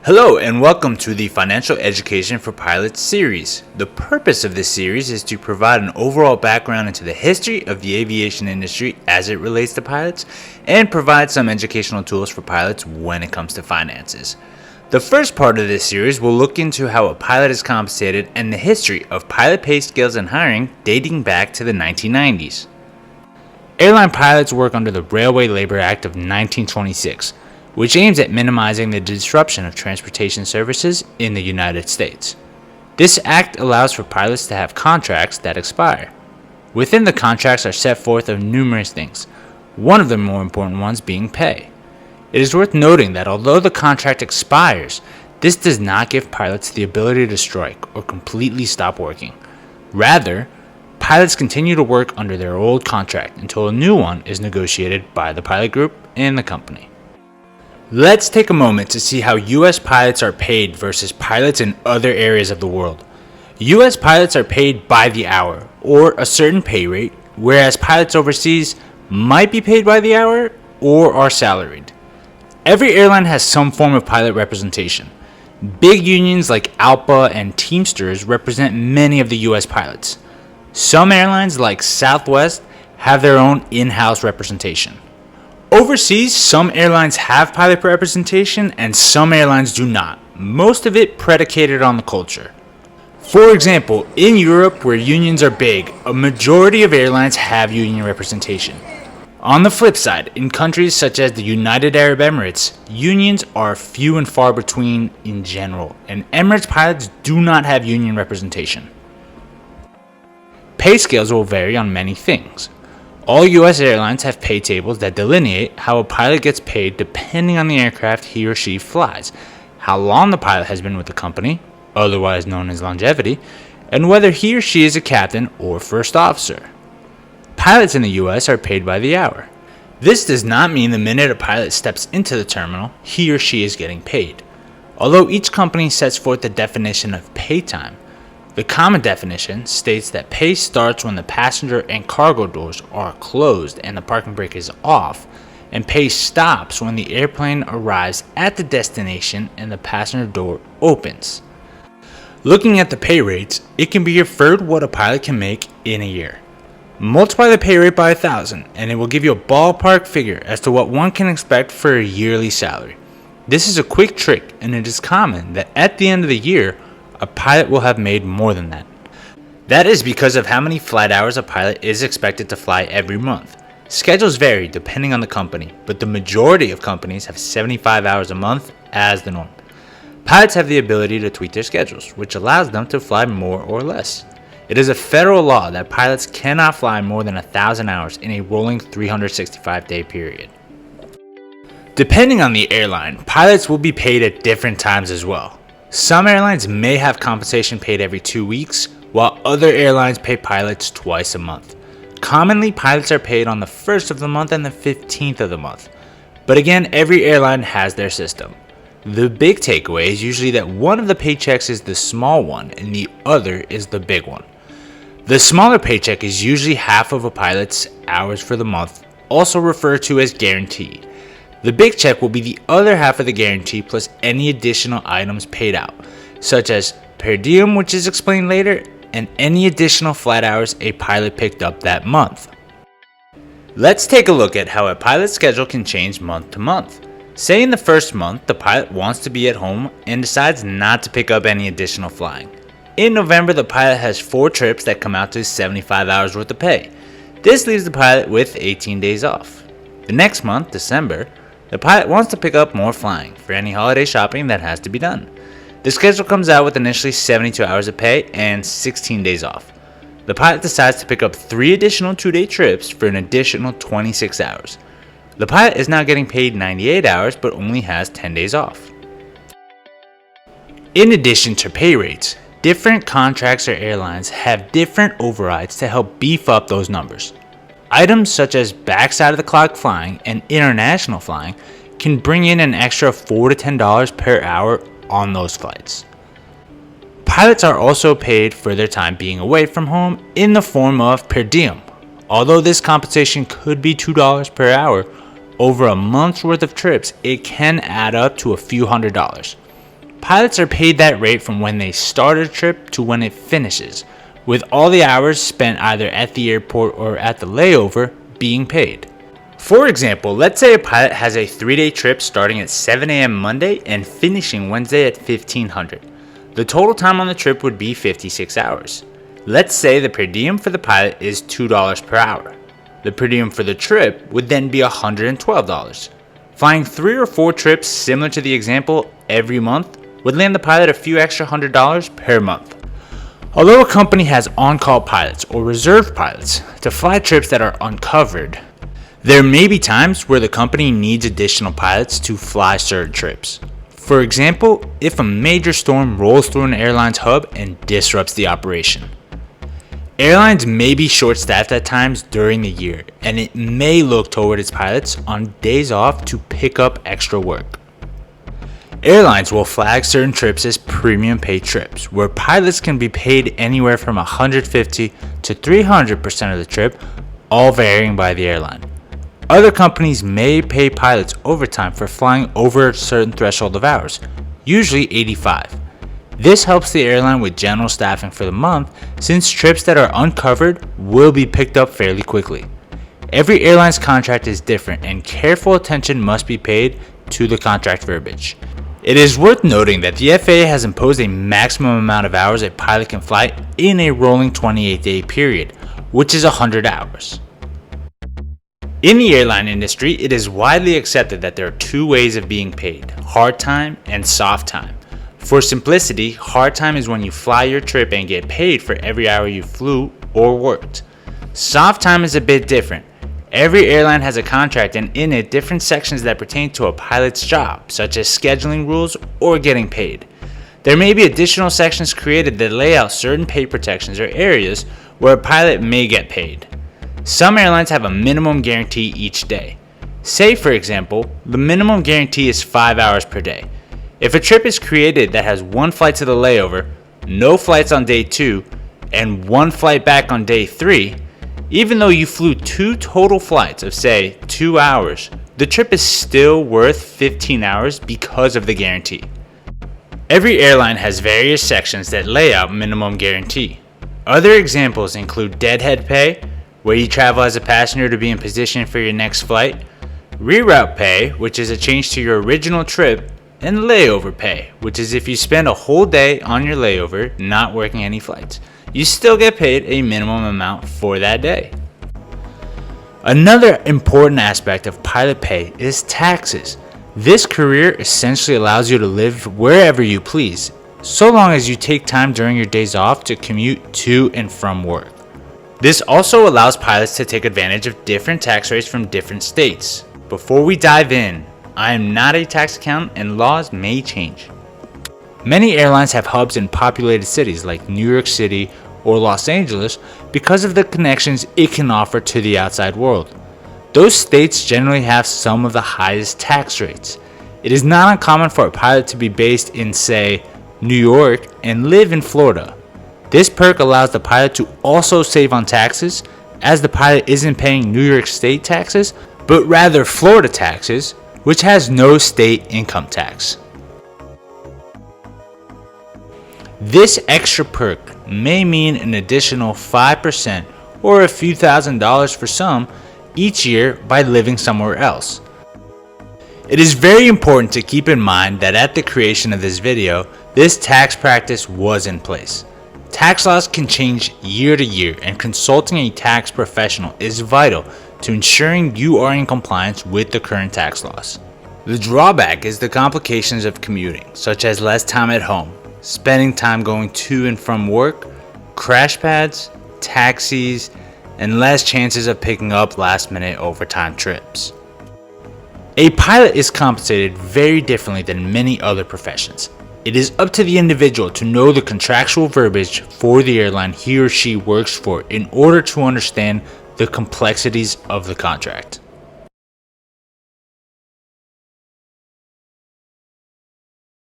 Hello and welcome to the Financial Education for Pilots series. The purpose of this series is to provide an overall background into the history of the aviation industry as it relates to pilots and provide some educational tools for pilots when it comes to finances. The first part of this series will look into how a pilot is compensated and the history of pilot pay scales and hiring dating back to the 1990s. Airline pilots work under the Railway Labor Act of 1926, which aims at minimizing the disruption of transportation services in the United States. This act allows for pilots to have contracts that expire. Within the contracts are set forth of numerous things, one of the more important ones being pay. It is worth noting that although the contract expires, this does not give pilots the ability to strike or completely stop working. Rather, pilots continue to work under their old contract until a new one is negotiated by the pilot group and the company. Let's take a moment to see how U.S. pilots are paid versus pilots in other areas of the world. U.S. pilots are paid by the hour, or a certain pay rate, whereas pilots overseas might be paid by the hour or are salaried. Every airline has some form of pilot representation. Big unions like ALPA and Teamsters represent many of the U.S. pilots. Some airlines like Southwest have their own in-house representation. Overseas, some airlines have pilot representation and some airlines do not, most of it predicated on the culture. For example, in Europe, where unions are big, a majority of airlines have union representation. On the flip side, in countries such as the United Arab Emirates, unions are few and far between in general, and Emirates pilots do not have union representation. Pay scales will vary on many things. All U.S. airlines have pay tables that delineate how a pilot gets paid depending on the aircraft he or she flies, how long the pilot has been with the company, otherwise known as longevity, and whether he or she is a captain or first officer. Pilots in the U.S. are paid by the hour. This does not mean the minute a pilot steps into the terminal, he or she is getting paid. Although each company sets forth the definition of pay time, the common definition states that pay starts when the passenger and cargo doors are closed and the parking brake is off, and pay stops when the airplane arrives at the destination and the passenger door opens. Looking at the pay rates, it can be inferred what a pilot can make in a year. Multiply the pay rate by 1,000 and it will give you a ballpark figure as to what one can expect for a yearly salary. This is a quick trick, and it is common that at the end of the year, a pilot will have made more than that. That is because of how many flight hours a pilot is expected to fly every month. Schedules vary depending on the company, but the majority of companies have 75 hours a month as the norm. Pilots have the ability to tweak their schedules, which allows them to fly more or less. It is a federal law that pilots cannot fly more than 1,000 hours in a rolling 365-day period. Depending on the airline, pilots will be paid at different times as well. Some airlines may have compensation paid every 2 weeks, while other airlines pay pilots twice a month. Commonly, pilots are paid on the 1st of the month and the 15th of the month. But again, every airline has their system. The big takeaway is usually that one of the paychecks is the small one and the other is the big one. The smaller paycheck is usually half of a pilot's hours for the month, also referred to as guarantee. The big check will be the other half of the guarantee plus any additional items paid out, such as per diem, which is explained later, and any additional flight hours a pilot picked up that month. Let's take a look at how a pilot's schedule can change month to month. Say in the first month, the pilot wants to be at home and decides not to pick up any additional flying. In November, the pilot has 4 trips that come out to 75 hours worth of pay. This leaves the pilot with 18 days off. The next month, December, the pilot wants to pick up more flying for any holiday shopping that has to be done. The schedule comes out with initially 72 hours of pay and 16 days off. The pilot decides to pick up 3 additional 2-day trips for an additional 26 hours. The pilot is now getting paid 98 hours but only has 10 days off. In addition to pay rates, different contracts or airlines have different overrides to help beef up those numbers. Items such as backside of the clock flying and international flying can bring in an extra $4 to $10 per hour on those flights. Pilots are also paid for their time being away from home in the form of per diem. Although this compensation could be $2 per hour, over a month's worth of trips, it can add up to a few $100s. Pilots are paid that rate from when they start a trip to when it finishes, with all the hours spent either at the airport or at the layover being paid. For example, let's say a pilot has a 3-day trip starting at 7 a.m. Monday and finishing Wednesday at 1500. The total time on the trip would be 56 hours. Let's say the per diem for the pilot is $2 per hour. The per diem for the trip would then be $112. Flying 3 or 4 trips similar to the example every month would land the pilot a few extra $100 per month. Although a company has on-call pilots or reserve pilots to fly trips that are uncovered, there may be times where the company needs additional pilots to fly certain trips. For example, if a major storm rolls through an airline's hub and disrupts the operation. Airlines may be short-staffed at times during the year, and it may look toward its pilots on days off to pick up extra work. Airlines will flag certain trips as premium pay trips, where pilots can be paid anywhere from 150 to 300% of the trip, all varying by the airline. Other companies may pay pilots overtime for flying over a certain threshold of hours, usually 85. This helps the airline with general staffing for the month, since trips that are uncovered will be picked up fairly quickly. Every airline's contract is different, and careful attention must be paid to the contract verbiage. It is worth noting that the FAA has imposed a maximum amount of hours a pilot can fly in a rolling 28-day period, which is 100 hours. In the airline industry, it is widely accepted that there are 2 ways of being paid: hard time and soft time. For simplicity, hard time is when you fly your trip and get paid for every hour you flew or worked. Soft time is a bit different. Every airline has a contract, and in it different sections that pertain to a pilot's job, such as scheduling rules or getting paid. There may be additional sections created that lay out certain pay protections or areas where a pilot may get paid. Some airlines have a minimum guarantee each day. Say, for example, the minimum guarantee is 5 hours per day. If a trip is created that has 1 flight to the layover, no flights on day 2, and 1 flight back on day 3, even though you flew 2 total flights of, say, 2 hours, the trip is still worth 15 hours because of the guarantee. Every airline has various sections that lay out minimum guarantee. Other examples include deadhead pay, where you travel as a passenger to be in position for your next flight, reroute pay, which is a change to your original trip, and layover pay, which is if you spend a whole day on your layover not working any flights. You still get paid a minimum amount for that day. Another important aspect of pilot pay is taxes. This career essentially allows you to live wherever you please, so long as you take time during your days off to commute to and from work. This also allows pilots to take advantage of different tax rates from different states. Before we dive in, I am not a tax accountant and laws may change. Many airlines have hubs in populated cities like New York City or Los Angeles because of the connections it can offer to the outside world. Those states generally have some of the highest tax rates. It is not uncommon for a pilot to be based in, say, New York and live in Florida. This perk allows the pilot to also save on taxes, as the pilot isn't paying New York State taxes, but rather Florida taxes, which has no state income tax. This extra perk may mean an additional 5% or a few $1,000s for some each year by living somewhere else. It is very important to keep in mind that at the creation of this video, this tax practice was in place. Tax laws can change year to year, and consulting a tax professional is vital to ensuring you are in compliance with the current tax laws. The drawback is the complications of commuting, such as less time at home, spending time going to and from work, crash pads, taxis, and less chances of picking up last-minute overtime trips. A pilot is compensated very differently than many other professions. It is up to the individual to know the contractual verbiage for the airline he or she works for in order to understand the complexities of the contract.